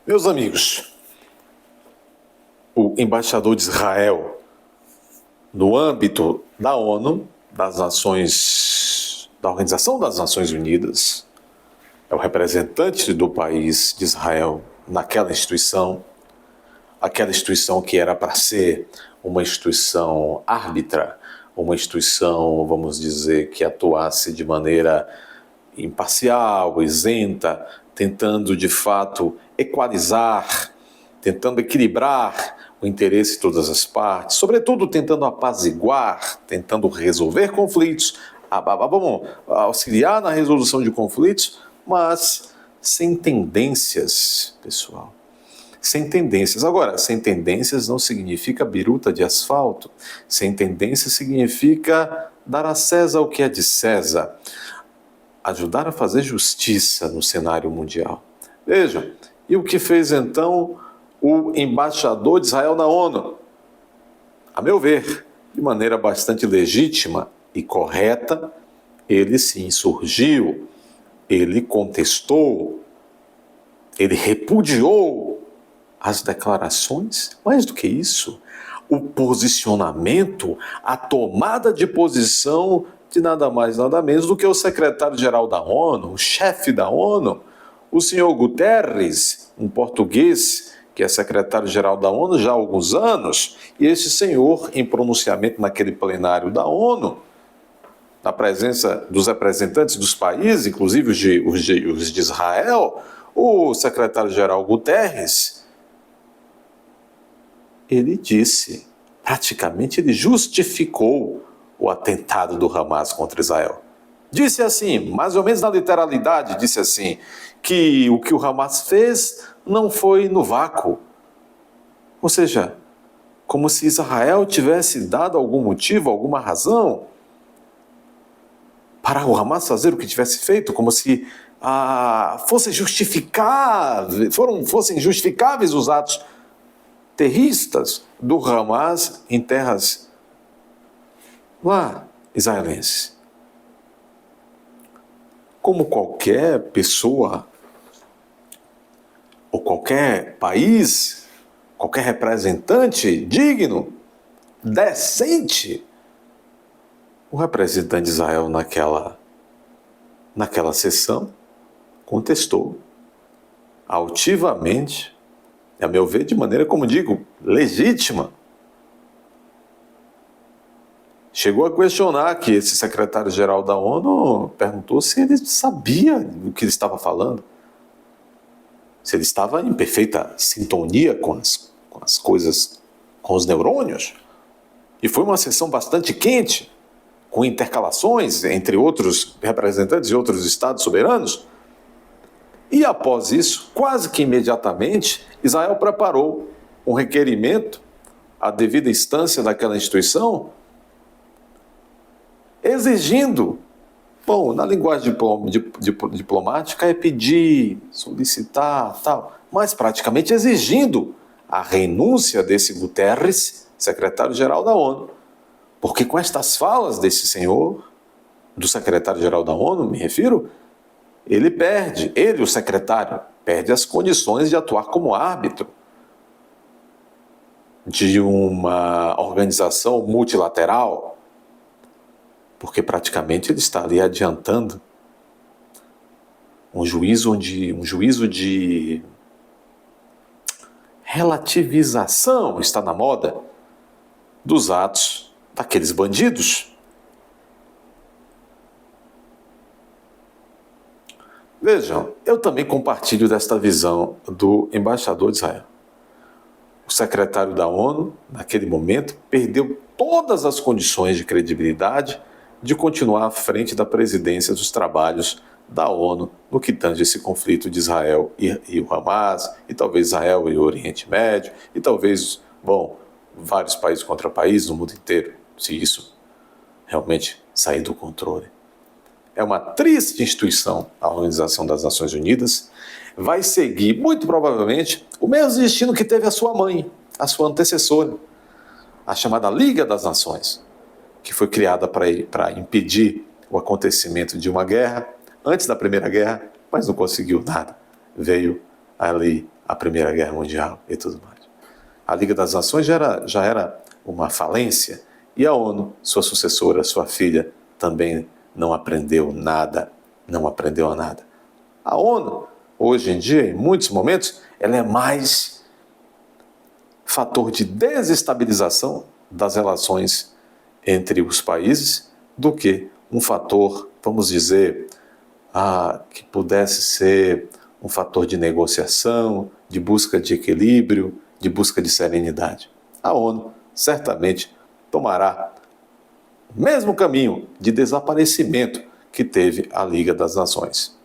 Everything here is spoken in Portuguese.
Meus amigos, o embaixador de Israel, no âmbito da ONU, das Nações, da Organização das Nações Unidas, é o representante do país de Israel naquela instituição, aquela instituição que era para ser uma instituição árbitra, uma instituição, vamos dizer, que atuasse de maneira imparcial, isenta, tentando de fato equalizar, tentando equilibrar o interesse de todas as partes, sobretudo tentando apaziguar, tentando resolver conflitos, vamos auxiliar na resolução de conflitos, mas sem tendências, pessoal. Sem tendências. Agora, sem tendências não significa biruta de asfalto. Sem tendências significa dar a César o que é de César. Ajudar a fazer justiça no cenário mundial. Vejam, e o que fez então o embaixador de Israel na ONU? A meu ver, de maneira bastante legítima e correta, ele se insurgiu, ele contestou, ele repudiou as declarações, mais do que isso, o posicionamento, a tomada de posição de nada mais, nada menos do que o secretário-geral da ONU, o chefe da ONU, o senhor Guterres, um português que é secretário-geral da ONU já há alguns anos, e esse senhor, em pronunciamento naquele plenário da ONU, na presença dos representantes dos países, inclusive os de Israel, o secretário-geral Guterres, ele disse, praticamente ele justificou o atentado do Hamas contra Israel. Disse assim, mais ou menos na literalidade, disse assim, que o Hamas fez não foi no vácuo. Ou seja, como se Israel tivesse dado algum motivo, alguma razão para o Hamas fazer o que tivesse feito, como se fossem justificáveis os atos terroristas do Hamas em terras lá israelenses. Como qualquer pessoa ou qualquer país, qualquer representante digno, decente, o representante de Israel naquela sessão contestou altivamente, a meu ver, de maneira, como digo, legítima. Chegou a questionar que esse secretário-geral da ONU perguntou se ele sabia do que ele estava falando. Se ele estava em perfeita sintonia com as coisas, com os neurônios. E foi uma sessão bastante quente, com intercalações entre outros representantes de outros estados soberanos. E após isso, quase que imediatamente, Israel preparou um requerimento à devida instância daquela instituição, exigindo, bom, na linguagem diplomática é pedir, solicitar, tal, mas praticamente exigindo a renúncia desse Guterres, secretário-geral da ONU. Porque com estas falas desse senhor, do secretário-geral da ONU, me refiro, ele, o secretário, perde as condições de atuar como árbitro de uma organização multilateral, porque praticamente ele está ali adiantando um juízo de relativização, está na moda, dos atos daqueles bandidos. Vejam, eu também compartilho desta visão do embaixador de Israel. O secretário da ONU, naquele momento, perdeu todas as condições de credibilidade de continuar à frente da presidência dos trabalhos da ONU no que tange esse conflito de Israel e o Hamas, e talvez Israel e o Oriente Médio, e talvez, vários países contra países no mundo inteiro, se isso realmente sair do controle. É uma triste instituição, a Organização das Nações Unidas, vai seguir, muito provavelmente, o mesmo destino que teve a sua mãe, a sua antecessora, a chamada Liga das Nações, que foi criada para impedir o acontecimento de uma guerra, antes da Primeira Guerra, mas não conseguiu nada. Veio ali a Primeira Guerra Mundial e tudo mais. A Liga das Nações já era uma falência e a ONU, sua sucessora, sua filha, também não aprendeu nada, não aprendeu a nada. A ONU, hoje em dia, em muitos momentos, ela é mais fator de desestabilização das relações entre os países do que um fator, vamos dizer, que pudesse ser um fator de negociação, de busca de equilíbrio, de busca de serenidade. A ONU certamente tomará o mesmo caminho de desaparecimento que teve a Liga das Nações.